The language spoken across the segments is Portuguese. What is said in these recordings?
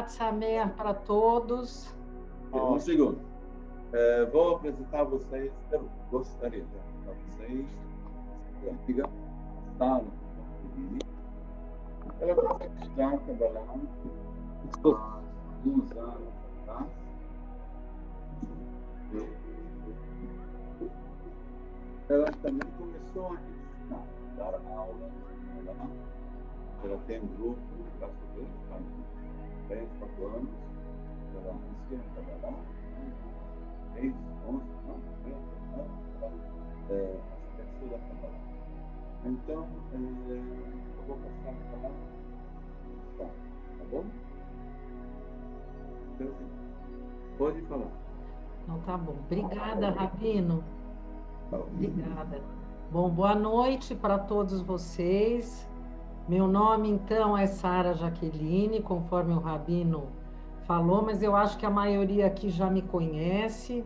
Shabbat Sameach para todos. Um segundo. Vou apresentar vocês, eu gostaria de apresentar vocês a antiga sala ela consegue estar trabalhando há 2 anos atrás. Ela também começou a ensinar, dar aulas. Ela tem um grupo de brasileiros, há 3, 4 anos. Ela ensina a trabalhar. 10, 11, não, 30 anos. A terceira trabalhar. Então, eu vou passar a palavra. Tá bom? Então, pode falar. Então, tá bom. Obrigada, Rabino. Obrigada. Bom, boa noite para todos vocês. Meu nome, então, é Sara Jaqueline, conforme o Rabino falou, mas eu acho que a maioria aqui já me conhece.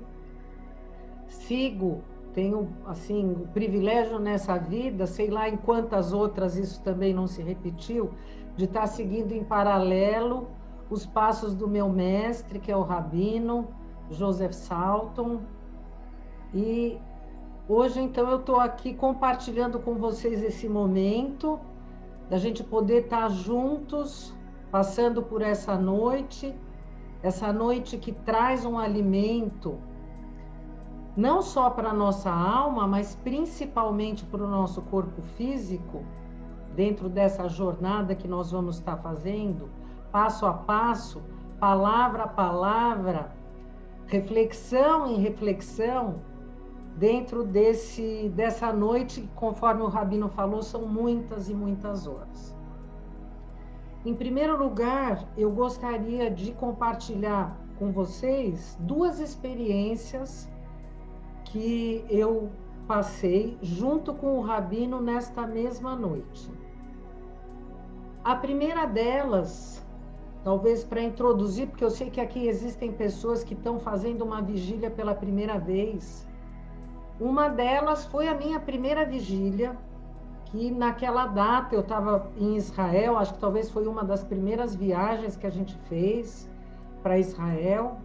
Tenho, assim, o privilégio nessa vida, sei lá em quantas outras isso também não se repetiu, de estar seguindo em paralelo os passos do meu mestre, que é o Rabino Joseph Salton. E hoje, então, eu estou aqui compartilhando com vocês esse momento, da gente poder estar juntos, passando por essa noite que traz um alimento, não só para a nossa alma, mas principalmente para o nosso corpo físico, dentro dessa jornada que nós vamos estar fazendo, passo a passo, palavra a palavra, reflexão em reflexão, dentro dessa noite, conforme o Rabino falou, são muitas e muitas horas. Em primeiro lugar, eu gostaria de compartilhar com vocês 2 experiências que eu passei junto com o Rabino nesta mesma noite. A primeira delas, talvez para introduzir, porque eu sei que aqui existem pessoas que estão fazendo uma vigília pela primeira vez. Uma delas foi a minha primeira vigília, que naquela data eu estava em Israel, acho que talvez foi uma das primeiras viagens que a gente fez para Israel.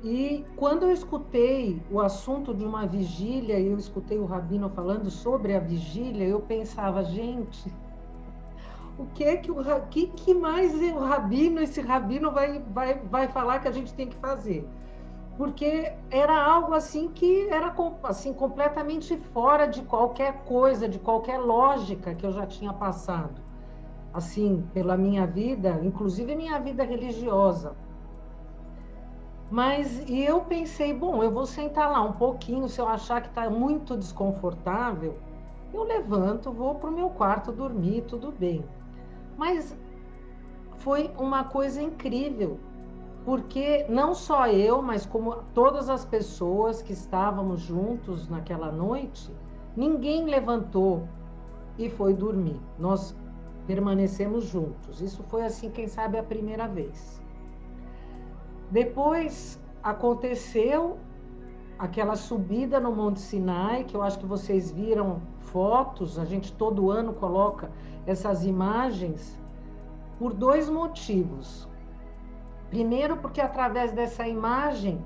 E quando eu escutei o assunto de uma vigília, eu escutei o Rabino falando sobre a vigília, eu pensava, gente, o que mais o Rabino, esse Rabino vai falar que a gente tem que fazer? Porque era algo assim que era assim, completamente fora de qualquer coisa, de qualquer lógica que eu já tinha passado, assim, pela minha vida, inclusive minha vida religiosa. E eu pensei, bom, eu vou sentar lá um pouquinho, se eu achar que está muito desconfortável, eu levanto, vou para o meu quarto dormir, tudo bem. Mas foi uma coisa incrível, porque não só eu, mas como todas as pessoas que estávamos juntos naquela noite, ninguém levantou e foi dormir. Nós permanecemos juntos. Isso foi assim, quem sabe, a primeira vez. Depois aconteceu aquela subida no Monte Sinai, que eu acho que vocês viram fotos, a gente todo ano coloca essas imagens, por 2 motivos. Primeiro, porque através dessa imagem,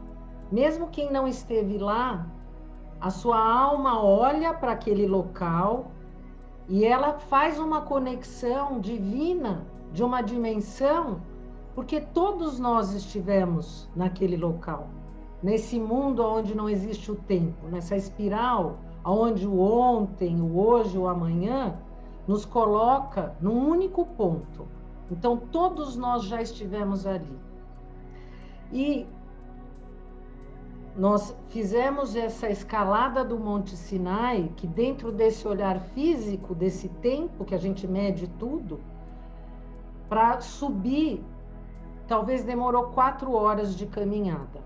mesmo quem não esteve lá, a sua alma olha para aquele local e ela faz uma conexão divina de uma dimensão, porque todos nós estivemos naquele local, nesse mundo onde não existe o tempo, nessa espiral onde o ontem, o hoje, o amanhã nos coloca num único ponto. Então, todos nós já estivemos ali. E nós fizemos essa escalada do Monte Sinai, que dentro desse olhar físico, desse tempo que a gente mede tudo, para subir, talvez demorou 4 horas de caminhada.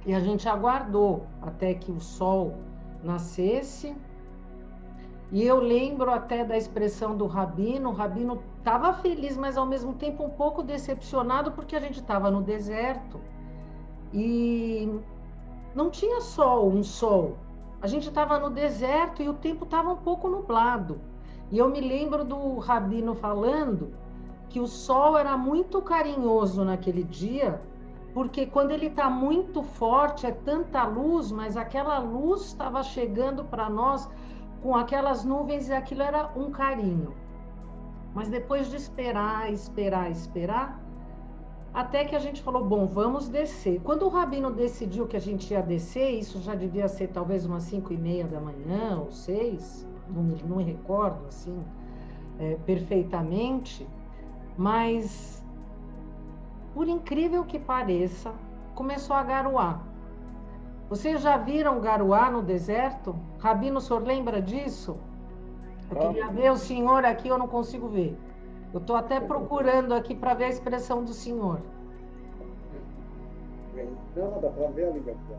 E a gente aguardou até que o sol nascesse. E eu lembro até da expressão do Rabino. O Rabino estava feliz, mas ao mesmo tempo um pouco decepcionado, porque a gente estava no deserto e não tinha um sol. A gente estava no deserto e o tempo estava um pouco nublado. E eu me lembro do Rabino falando que o sol era muito carinhoso naquele dia, porque quando ele está muito forte, é tanta luz, mas aquela luz estava chegando para nós com aquelas nuvens e aquilo era um carinho. Mas depois de esperar, até que a gente falou, bom, vamos descer. Quando o Rabino decidiu que a gente ia descer, isso já devia ser talvez umas 5:30 da manhã, ou 6, não me recordo assim perfeitamente, mas, por incrível que pareça, começou a garoar. Vocês já viram garoar no deserto? Rabino, o senhor lembra disso? Eu queria ver o senhor aqui, eu não consigo ver. Eu estou até procurando aqui para ver a expressão do senhor. Não, dá para ver a ligação.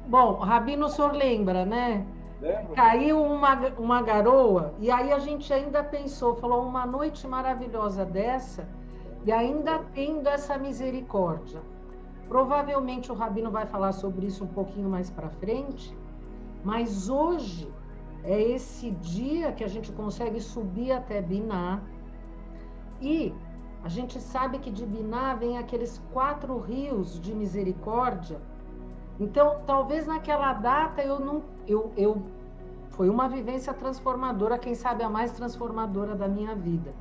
Bom, Rabino, o senhor lembra, né? Lembro. Caiu uma garoa, e aí a gente ainda pensou, falou, uma noite maravilhosa dessa, e ainda tendo essa misericórdia. Provavelmente o Rabino vai falar sobre isso um pouquinho mais para frente, mas hoje é esse dia que a gente consegue subir até Biná, e a gente sabe que de Biná vem aqueles 4 rios de misericórdia. Então, talvez naquela data foi uma vivência transformadora, quem sabe a mais transformadora da minha vida.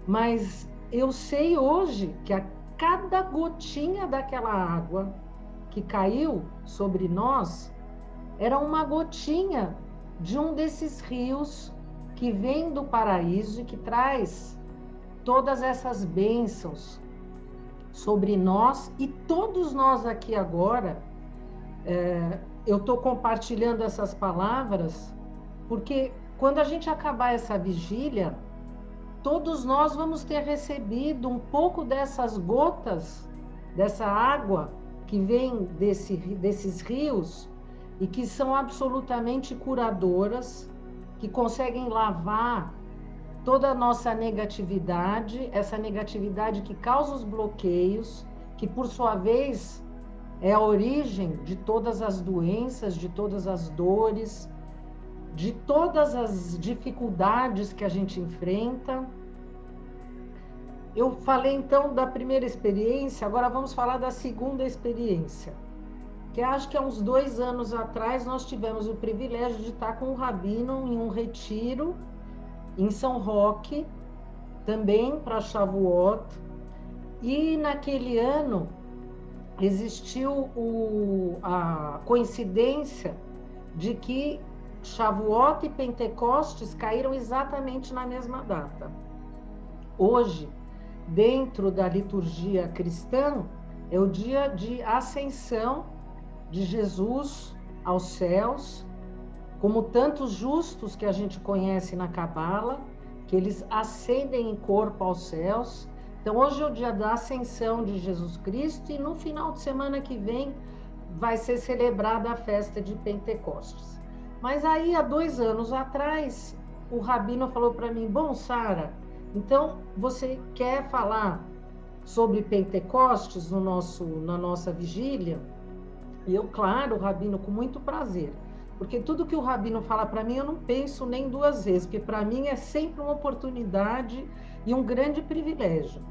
Mas eu sei hoje que a cada gotinha daquela água que caiu sobre nós era uma gotinha de um desses rios que vem do paraíso e que traz todas essas bênçãos sobre nós. E todos nós aqui agora, eu estou compartilhando essas palavras porque quando a gente acabar essa vigília, todos nós vamos ter recebido um pouco dessas gotas, dessa água que vem desses rios e que são absolutamente curadoras, que conseguem lavar toda a nossa negatividade, essa negatividade que causa os bloqueios, que por sua vez é a origem de todas as doenças, de todas as dores, de todas as dificuldades que a gente enfrenta. Eu falei então da primeira experiência, agora vamos falar da segunda experiência, que acho que há uns 2 anos atrás nós tivemos o privilégio de estar com o Rabino em um retiro em São Roque, também para Shavuot, e naquele ano existiu a coincidência de que Shavuot e Pentecostes caíram exatamente na mesma data. Hoje, dentro da liturgia cristã, é o dia de ascensão de Jesus aos céus, como tantos justos que a gente conhece na Cabala, que eles ascendem em corpo aos céus. Então, hoje é o dia da ascensão de Jesus Cristo e no final de semana que vem vai ser celebrada a festa de Pentecostes. Mas aí, há 2 anos atrás, o Rabino falou para mim, bom, Sara, então você quer falar sobre Pentecostes na nossa vigília? E eu, claro, Rabino, com muito prazer. Porque tudo que o Rabino fala para mim, eu não penso nem 2 vezes, porque para mim é sempre uma oportunidade e um grande privilégio.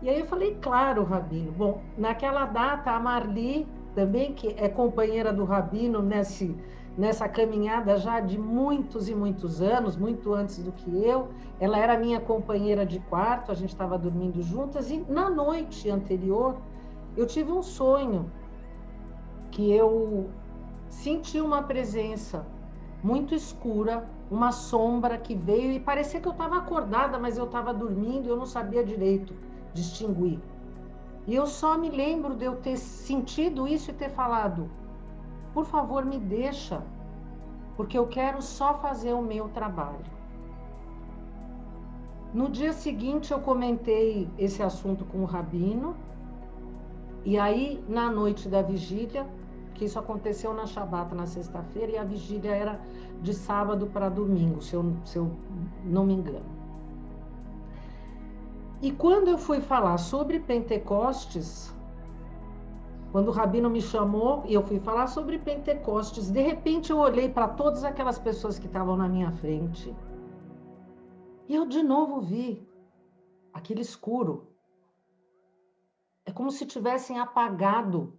E aí eu falei, claro, Rabino. Bom, naquela data, a Marli, também, que é companheira do Rabino nessa caminhada já de muitos e muitos anos, muito antes do que eu, ela era minha companheira de quarto, a gente estava dormindo juntas, e na noite anterior, eu tive um sonho que eu senti uma presença muito escura, uma sombra que veio e parecia que eu estava acordada, mas eu estava dormindo e eu não sabia direito distinguir. E eu só me lembro de eu ter sentido isso e ter falado, por favor, me deixa, porque eu quero só fazer o meu trabalho. No dia seguinte eu comentei esse assunto com o Rabino, e aí na noite da vigília, que isso aconteceu na Shabbat, na sexta-feira, e a vigília era de sábado para domingo, se eu não me engano. E quando eu fui falar sobre Pentecostes, quando o Rabino me chamou e eu fui falar sobre Pentecostes, de repente eu olhei para todas aquelas pessoas que estavam na minha frente E eu de novo vi aquele escuro. É como se tivessem apagado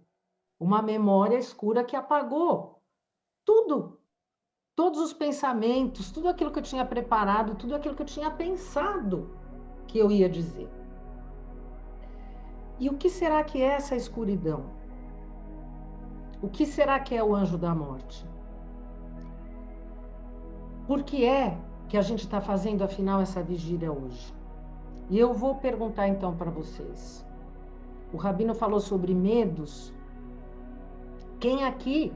uma memória escura que apagou tudo. Todos os pensamentos, tudo aquilo que eu tinha preparado, tudo aquilo que eu tinha pensado que eu ia dizer. E o que será que é essa escuridão? O que será que é o anjo da morte? Por que é que a gente está fazendo, afinal, essa vigília hoje? E eu vou perguntar, então, para vocês. O Rabino falou sobre medos. Quem aqui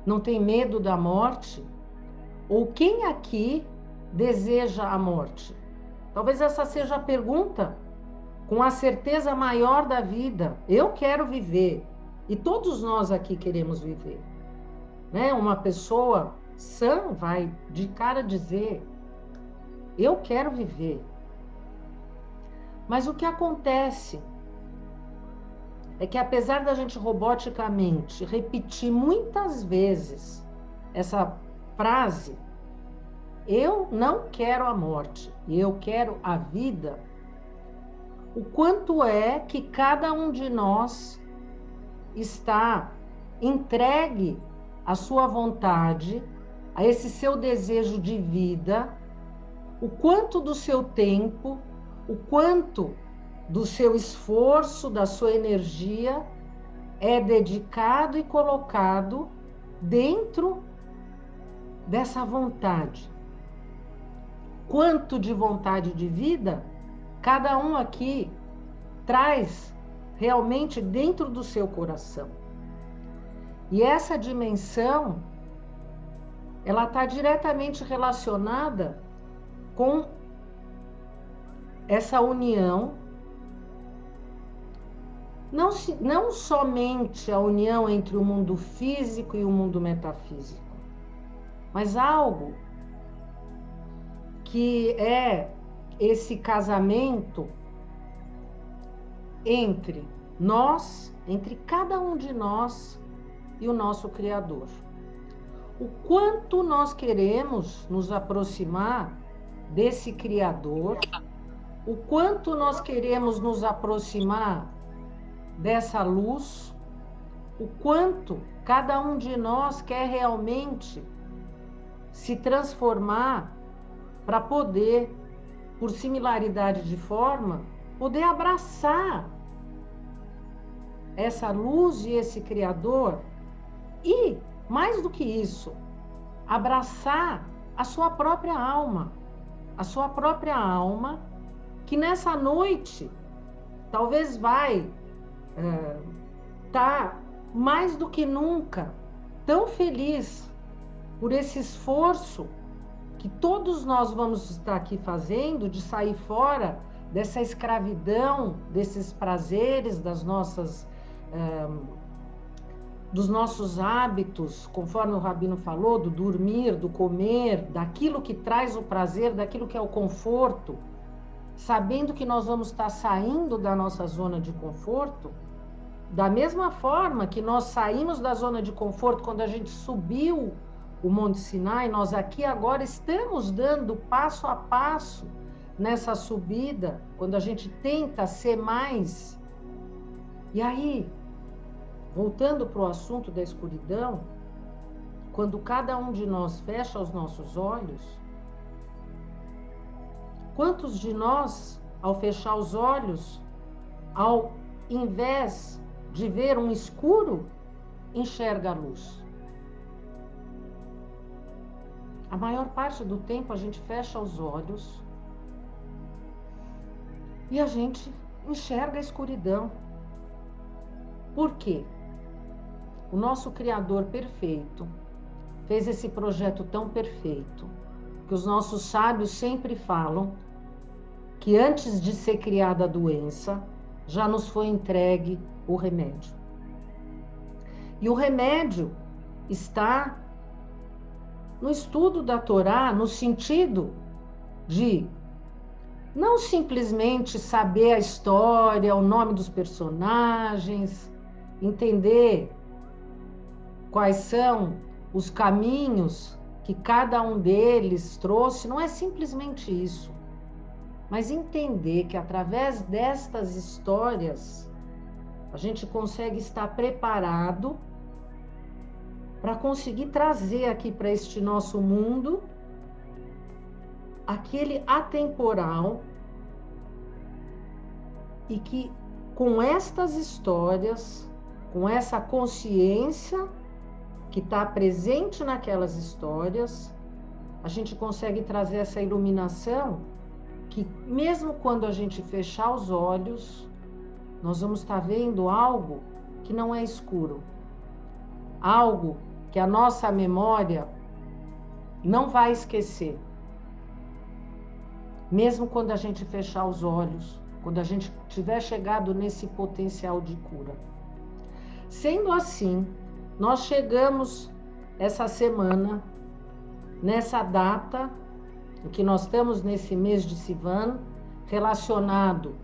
não tem medo da morte? Ou quem aqui deseja a morte? Talvez essa seja a pergunta com a certeza maior da vida. Eu quero viver. E todos nós aqui queremos viver. Né? Uma pessoa sã vai de cara dizer: eu quero viver. Mas o que acontece é que, apesar da gente roboticamente repetir muitas vezes essa frase, eu não quero a morte, eu quero a vida, o quanto é que cada um de nós está entregue à sua vontade, a esse seu desejo de vida, o quanto do seu tempo, o quanto do seu esforço, da sua energia é dedicado e colocado dentro dessa vontade. Quanto de vontade de vida cada um aqui traz realmente dentro do seu coração. E essa dimensão, ela está diretamente relacionada com essa união, não somente a união entre o mundo físico e o mundo metafísico, mas algo que é esse casamento entre nós, entre cada um de nós e o nosso Criador. O quanto nós queremos nos aproximar desse Criador, o quanto nós queremos nos aproximar dessa luz, o quanto cada um de nós quer realmente se transformar para poder, por similaridade de forma, poder abraçar essa luz e esse Criador e, mais do que isso, abraçar a sua própria alma que nessa noite talvez vai tá mais do que nunca tão feliz por esse esforço que todos nós vamos estar aqui fazendo de sair fora dessa escravidão, desses prazeres, dos nossos hábitos, conforme o Rabino falou, do dormir, do comer, daquilo que traz o prazer, daquilo que é o conforto, sabendo que nós vamos estar saindo da nossa zona de conforto, da mesma forma que nós saímos da zona de conforto quando a gente subiu o Monte Sinai, nós aqui agora estamos dando passo a passo nessa subida, quando a gente tenta ser mais. E aí, voltando para o assunto da escuridão, quando cada um de nós fecha os nossos olhos, quantos de nós, ao fechar os olhos, ao invés de ver um escuro, enxerga a luz? A maior parte do tempo a gente fecha os olhos e a gente enxerga a escuridão. Por quê? O nosso Criador perfeito fez esse projeto tão perfeito que os nossos sábios sempre falam que antes de ser criada a doença, já nos foi entregue o remédio. E o remédio está no estudo da Torá, no sentido de não simplesmente saber a história, o nome dos personagens, entender quais são os caminhos que cada um deles trouxe, não é simplesmente isso, mas entender que através destas histórias a gente consegue estar preparado para conseguir trazer aqui para este nosso mundo aquele atemporal, e que com estas histórias, com essa consciência que está presente naquelas histórias, a gente consegue trazer essa iluminação que, mesmo quando a gente fechar os olhos, nós vamos estar vendo algo que não é escuro, algo que a nossa memória não vai esquecer. Mesmo quando a gente fechar os olhos, quando a gente tiver chegado nesse potencial de cura. Sendo assim, nós chegamos essa semana, nessa data, em que nós estamos nesse mês de Sivan, relacionado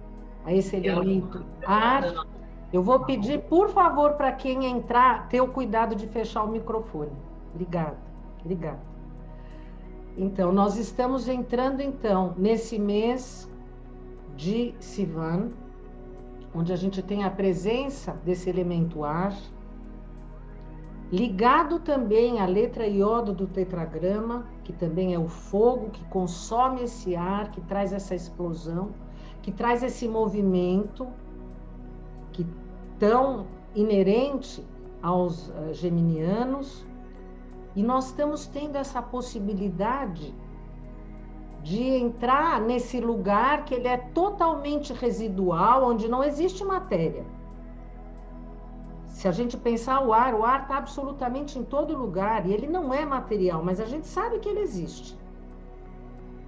a esse elemento ar. Eu vou pedir, por favor, para quem entrar, ter o cuidado de fechar o microfone. Obrigada, obrigada. Então, nós estamos entrando, então, nesse mês de Sivan, onde a gente tem a presença desse elemento ar, ligado também à letra iodo do tetragrama, que também é o fogo que consome esse ar, que traz essa explosão, que traz esse movimento que tão inerente aos geminianos, e nós estamos tendo essa possibilidade de entrar nesse lugar que ele é totalmente residual, onde não existe matéria. Se a gente pensar o ar está absolutamente em todo lugar, e ele não é material, mas a gente sabe que ele existe.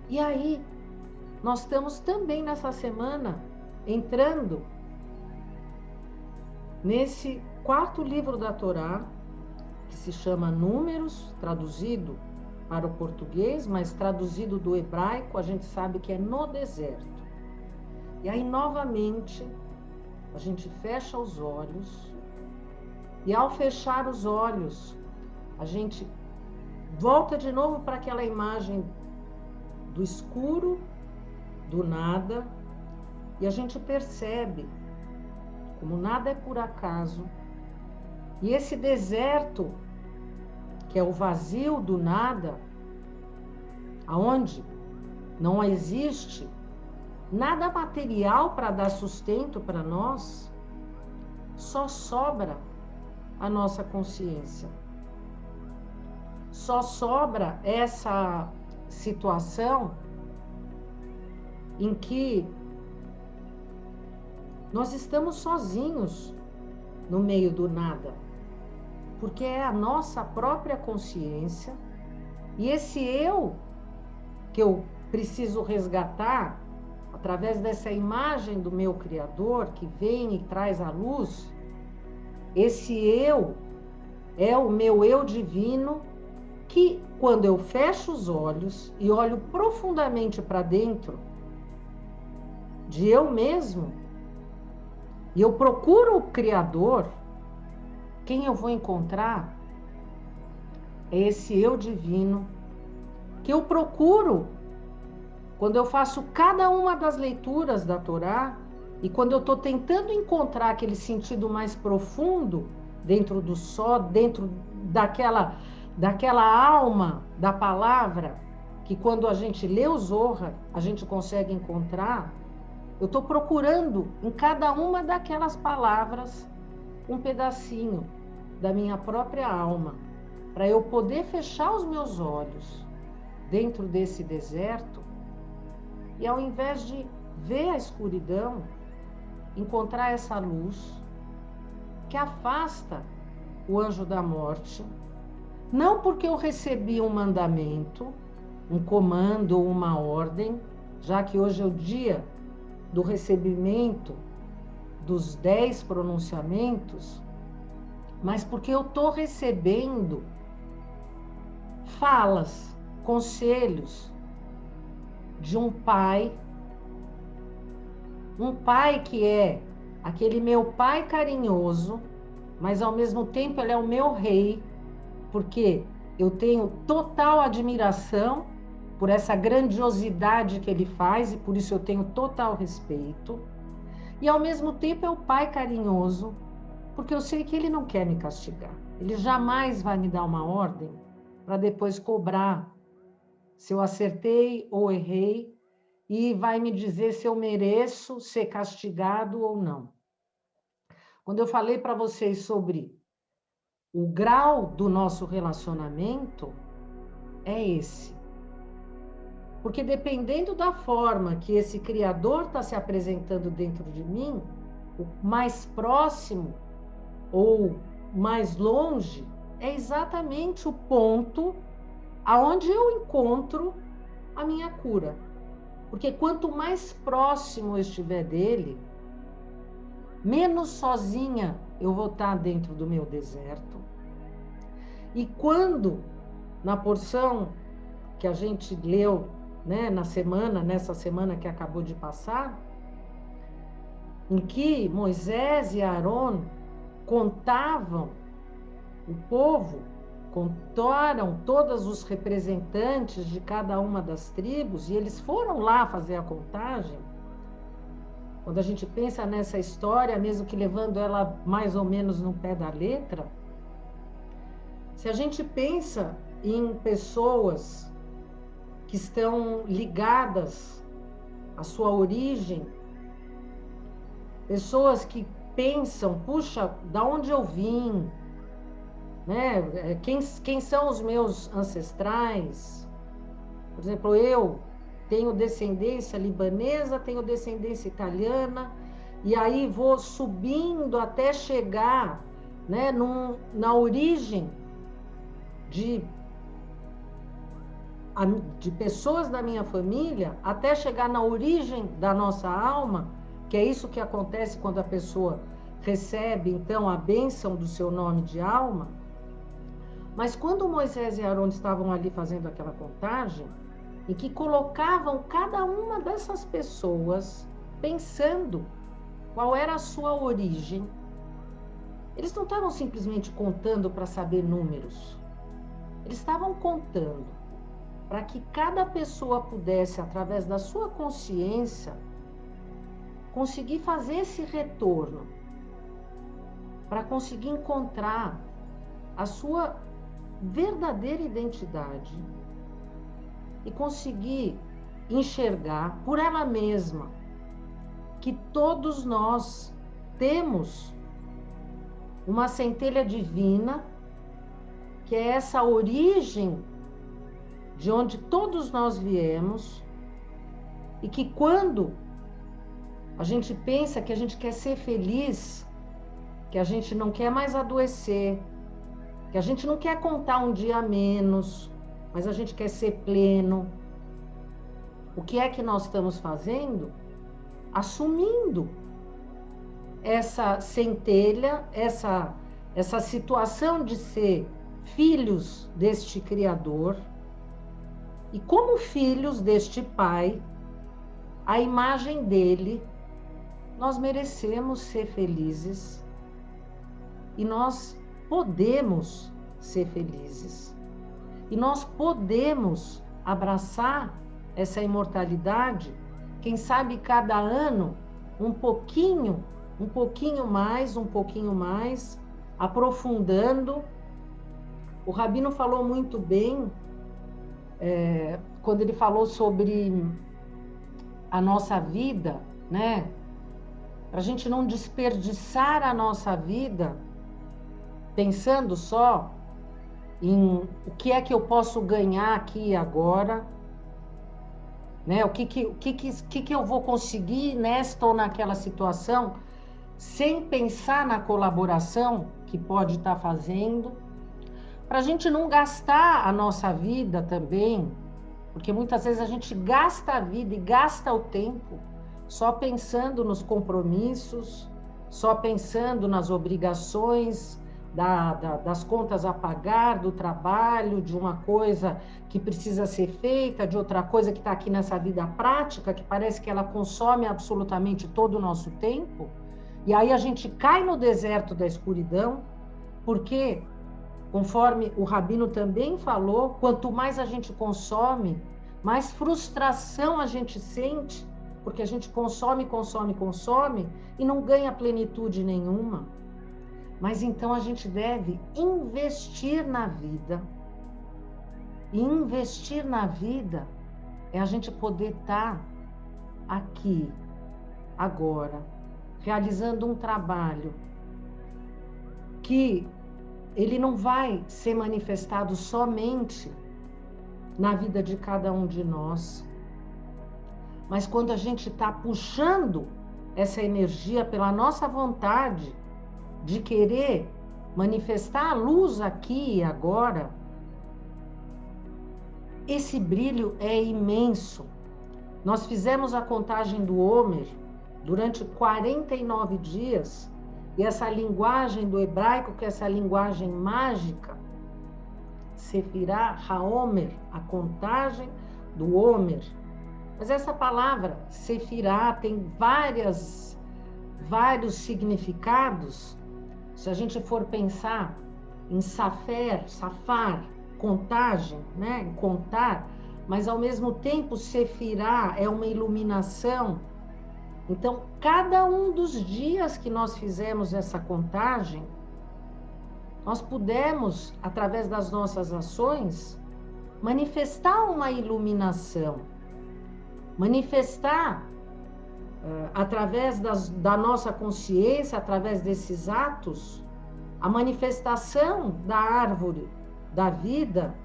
E aí, nós estamos também nessa semana entrando nesse quarto livro da Torá, que se chama Números, traduzido para o português, mas traduzido do hebraico, a gente sabe que é no deserto. E aí, novamente, a gente fecha os olhos, e ao fechar os olhos, a gente volta de novo para aquela imagem do escuro, do nada, e a gente percebe como nada é por acaso. E esse deserto, que é o vazio do nada, aonde não existe nada material para dar sustento para nós, só sobra a nossa consciência. Só sobra essa situação em que nós estamos sozinhos no meio do nada, porque é a nossa própria consciência, e esse eu que eu preciso resgatar através dessa imagem do meu Criador que vem e traz a luz. Esse eu é o meu eu divino, que quando eu fecho os olhos e olho profundamente para dentro de eu mesmo, e eu procuro o Criador, quem eu vou encontrar é esse eu divino, que eu procuro quando eu faço cada uma das leituras da Torá, e quando eu estou tentando encontrar aquele sentido mais profundo dentro do só, dentro daquela alma da palavra, que quando a gente lê o Zohar, a gente consegue encontrar, eu estou procurando em cada uma daquelas palavras um pedacinho da minha própria alma, para eu poder fechar os meus olhos dentro desse deserto, e ao invés de ver a escuridão, encontrar essa luz que afasta o anjo da morte, não porque eu recebi um mandamento, um comando ou uma ordem, já que hoje é o dia do recebimento dos 10 pronunciamentos, mas porque eu estou recebendo falas, conselhos de um pai que é aquele meu pai carinhoso, mas ao mesmo tempo ele é o meu rei, porque eu tenho total admiração por essa grandiosidade que ele faz, e por isso eu tenho total respeito. E ao mesmo tempo é o pai carinhoso, porque eu sei que ele não quer me castigar. Ele jamais vai me dar uma ordem para depois cobrar se eu acertei ou errei, e vai me dizer se eu mereço ser castigado ou não. Quando eu falei para vocês sobre o grau do nosso relacionamento, é esse. Porque dependendo da forma que esse Criador está se apresentando dentro de mim, o mais próximo ou mais longe é exatamente o ponto aonde eu encontro a minha cura. Porque quanto mais próximo eu estiver dele, menos sozinha eu vou estar dentro do meu deserto. E quando, na porção que a gente leu, né, nessa semana que acabou de passar, em que Moisés e Arão contavam o povo, contaram todos os representantes de cada uma das tribos, e eles foram lá fazer a contagem. Quando a gente pensa nessa história, mesmo que levando ela mais ou menos no pé da letra, se a gente pensa em pessoas que estão ligadas à sua origem, pessoas que pensam, puxa, da onde eu vim, né? Quem são os meus ancestrais? Por exemplo, eu tenho descendência libanesa, tenho descendência italiana, e aí vou subindo até chegar, né, na origem de pessoas da minha família, até chegar na origem da nossa alma, que é isso que acontece quando a pessoa recebe, então, a bênção do seu nome de alma. Mas quando Moisés e Arão estavam ali fazendo aquela contagem, em que colocavam cada uma dessas pessoas pensando qual era a sua origem, eles não estavam simplesmente contando para saber números. Eles estavam contando para que cada pessoa pudesse, através da sua consciência, conseguir fazer esse retorno, para conseguir encontrar a sua verdadeira identidade e conseguir enxergar por ela mesma que todos nós temos uma centelha divina, que é essa origem de onde todos nós viemos, e que quando a gente pensa que a gente quer ser feliz, que a gente não quer mais adoecer, que a gente não quer contar um dia a menos, mas a gente quer ser pleno, o que é que nós estamos fazendo? Assumindo essa centelha, essa situação de ser filhos deste Criador, e como filhos deste Pai, a imagem dele, nós merecemos ser felizes e nós podemos ser felizes. E nós podemos abraçar essa imortalidade, quem sabe cada ano um pouquinho mais, aprofundando. O Rabino falou muito bem, quando ele falou sobre a nossa vida, né? Para a gente não desperdiçar a nossa vida pensando só em o que é que eu posso ganhar aqui e agora, né? O que eu vou conseguir nesta ou naquela situação, sem pensar na colaboração que pode estar fazendo, para a gente não gastar a nossa vida também, porque muitas vezes a gente gasta a vida e gasta o tempo só pensando nos compromissos, só pensando nas obrigações, das contas a pagar, do trabalho, de uma coisa que precisa ser feita, de outra coisa que está aqui nessa vida prática, que parece que ela consome absolutamente todo o nosso tempo, e aí a gente cai no deserto da escuridão, porque Conforme o Rabino também falou, quanto mais a gente consome, mais frustração a gente sente, porque a gente consome e não ganha plenitude nenhuma. Mas então a gente deve investir na vida. E investir na vida é a gente poder estar aqui, agora, realizando um trabalho que ele não vai ser manifestado somente na vida de cada um de nós, mas quando a gente está puxando essa energia pela nossa vontade de querer manifestar a luz aqui e agora, esse brilho é imenso. Nós fizemos a contagem do Homer durante 49 dias, e essa linguagem do hebraico, que é essa linguagem mágica, Sefirá HaOmer, a contagem do Homer. Mas essa palavra, Sefirá, tem vários significados. Se a gente for pensar em safar, contagem, né? Em contar, mas ao mesmo tempo Sefirá é uma iluminação. Então, cada um dos dias que nós fizemos essa contagem, nós pudemos, através das nossas ações, manifestar uma iluminação, manifestar, através da nossa consciência, através desses atos, a manifestação da árvore da vida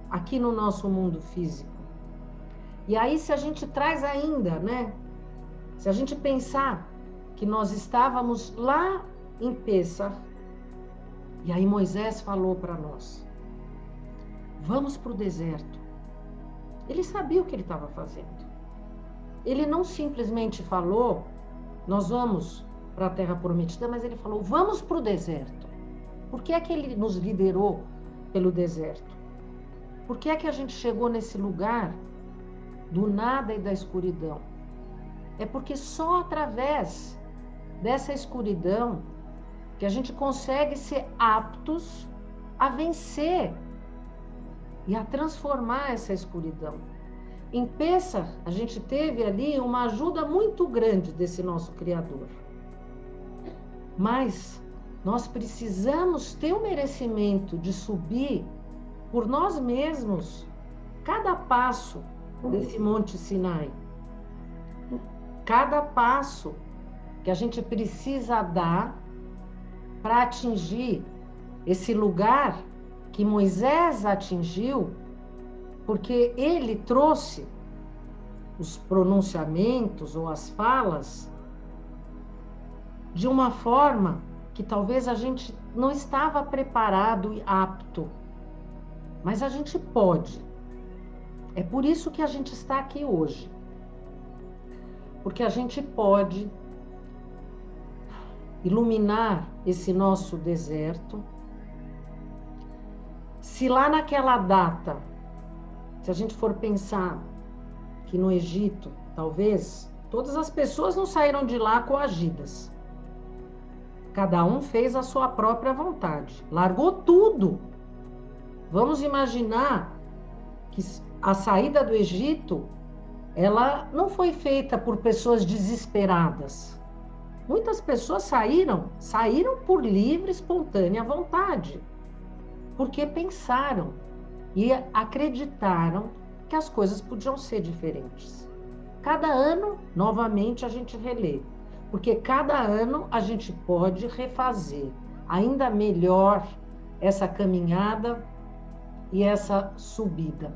aqui no nosso mundo físico. E aí, se a gente traz ainda, né? Se a gente pensar que nós estávamos lá em Pêssar, e aí Moisés falou para nós, vamos para o deserto. Ele sabia o que ele estava fazendo. Ele não simplesmente falou, nós vamos para a terra prometida, mas ele falou, vamos para o deserto. Por que é que ele nos liderou pelo deserto? Por que é que a gente chegou nesse lugar do nada e da escuridão? É porque só através dessa escuridão que a gente consegue ser aptos a vencer e a transformar essa escuridão. Em Pêssar, a gente teve ali uma ajuda muito grande desse nosso Criador. Mas nós precisamos ter o merecimento de subir por nós mesmos cada passo desse Monte Sinai. Cada passo que a gente precisa dar para atingir esse lugar que Moisés atingiu, porque ele trouxe os pronunciamentos ou as falas de uma forma que talvez a gente não estava preparado e apto, mas a gente pode. É por isso que a gente está aqui hoje. Porque a gente pode iluminar esse nosso deserto. Se lá naquela data, se a gente for pensar que no Egito, talvez, todas as pessoas não saíram de lá coagidas. Cada um fez a sua própria vontade, largou tudo. Vamos imaginar que a saída do Egito, ela não foi feita por pessoas desesperadas. Muitas pessoas saíram por livre, espontânea vontade, porque pensaram e acreditaram que as coisas podiam ser diferentes. Cada ano, novamente, a gente relê, porque cada ano a gente pode refazer ainda melhor essa caminhada e essa subida.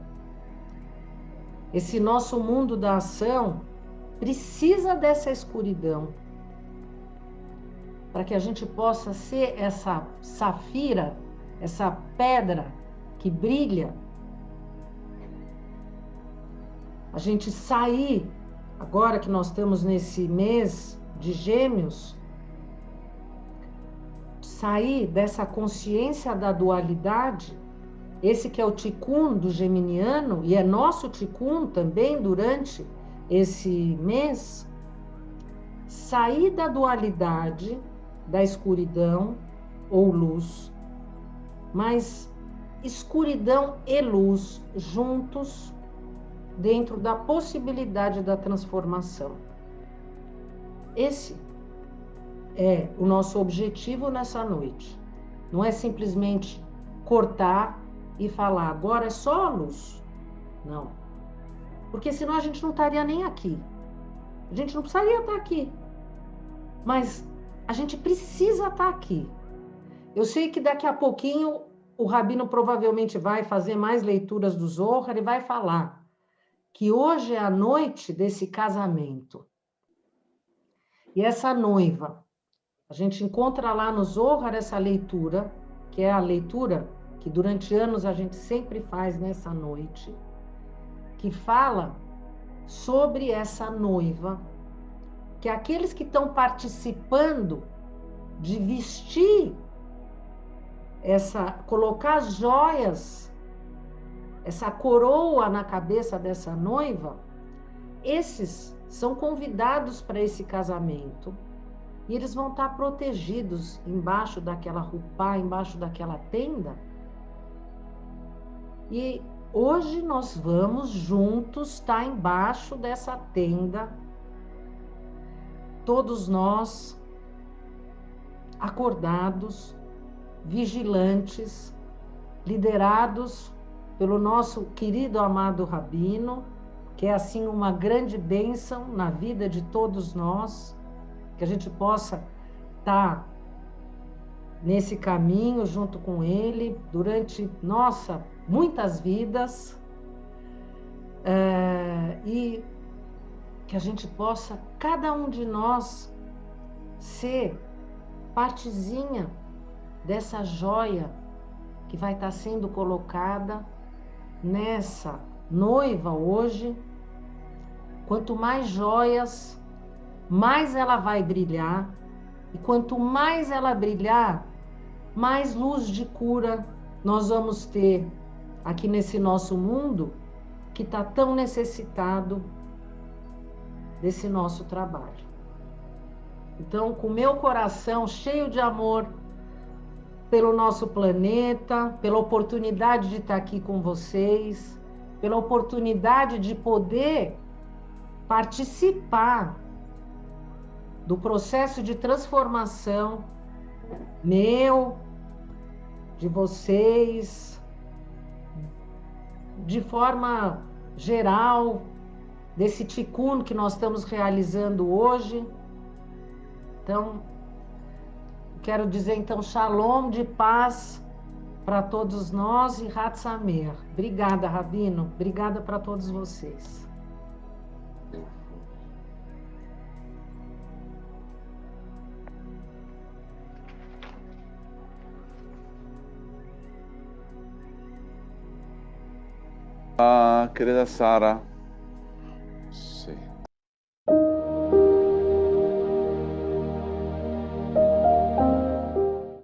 Esse nosso mundo da ação precisa dessa escuridão para que a gente possa ser essa safira, essa pedra que brilha. A gente sair, agora que nós estamos nesse mês de Gêmeos, sair dessa consciência da dualidade. Esse que é o Tikkun do geminiano, e é nosso Tikkun também durante esse mês, sair da dualidade, da escuridão ou luz, mas escuridão e luz juntos dentro da possibilidade da transformação. Esse é o nosso objetivo nessa noite. Não é simplesmente cortar e falar, agora é só a luz. Não. Porque senão a gente não estaria nem aqui. A gente não precisaria estar aqui. Mas a gente precisa estar aqui. Eu sei que daqui a pouquinho o Rabino provavelmente vai fazer mais leituras do Zohar e vai falar que hoje é a noite desse casamento. E essa noiva, a gente encontra lá no Zohar essa leitura, que é a leitura que durante anos a gente sempre faz nessa noite, que fala sobre essa noiva, que aqueles que estão participando de vestir colocar as joias, essa coroa na cabeça dessa noiva, esses são convidados para esse casamento. E eles vão estar protegidos embaixo daquela rupá, embaixo daquela tenda. E hoje nós vamos juntos estar embaixo dessa tenda, todos nós acordados, vigilantes, liderados pelo nosso querido amado Rabino, que é assim uma grande bênção na vida de todos nós, que a gente possa estar nesse caminho junto com ele durante, muitas vidas, e que a gente possa, cada um de nós, ser partezinha dessa joia que vai estar sendo colocada nessa noiva hoje. Quanto mais joias, mais ela vai brilhar, e quanto mais ela brilhar, mais luz de cura nós vamos ter aqui nesse nosso mundo que está tão necessitado desse nosso trabalho. Então, com meu coração cheio de amor pelo nosso planeta, pela oportunidade de estar aqui com vocês, pela oportunidade de poder participar do processo de transformação meu, de vocês, de forma geral, desse tikkun que nós estamos realizando hoje. Então, quero dizer, então, shalom de paz para todos nós e Hatzamer. Obrigada, Rabino. Obrigada para todos vocês. Querida Sara. Sim.